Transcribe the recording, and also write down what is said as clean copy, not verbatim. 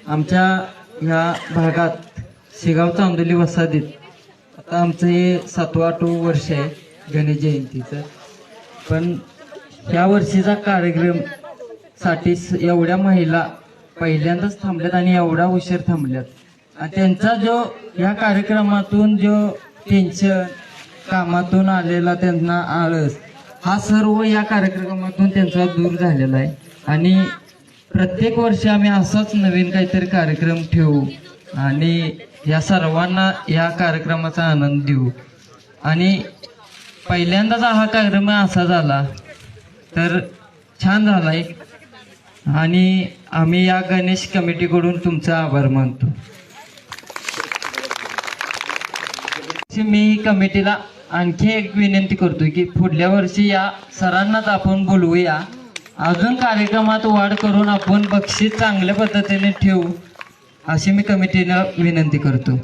आमच्या ह्या भागात शेगाव चांदोली वसाहतीत आता आमचं हे 7वा वर्ष आहे गणेश जयंतीचं. पण ह्या वर्षीचा कार्यक्रम साठी एवढ्या महिला पहिल्यांदाच थांबल्यात आणि एवढा उशीर थांबल्यात. आणि त्यांचा जो ह्या कार्यक्रमातून जो टेन्शन कामातून आलेला त्यांना आळस हा सर्व या कार्यक्रमातून त्यांचा दूर झालेला आहे. आणि प्रत्येक वर्षी आम्ही असाच नवीन काहीतरी कार्यक्रम ठेवू आणि या सर्वांना या कार्यक्रमाचा आनंद देऊ. आणि पहिल्यांदाच हा कार्यक्रम असा झाला तर छान झालाय आणि आम्ही या गणेश कमिटीकडून तुमचा आभार मानतो. मी कमिटीला आणखी एक विनंती करतोय की पुढल्या वर्षी या सरांनाच आपण बोलवूया, अजून कार्यक्रमात वाढ करून आपण बक्षीस चांगल्या पद्धतीने ठेवू अशी मी कमिटीला विनंती करतो.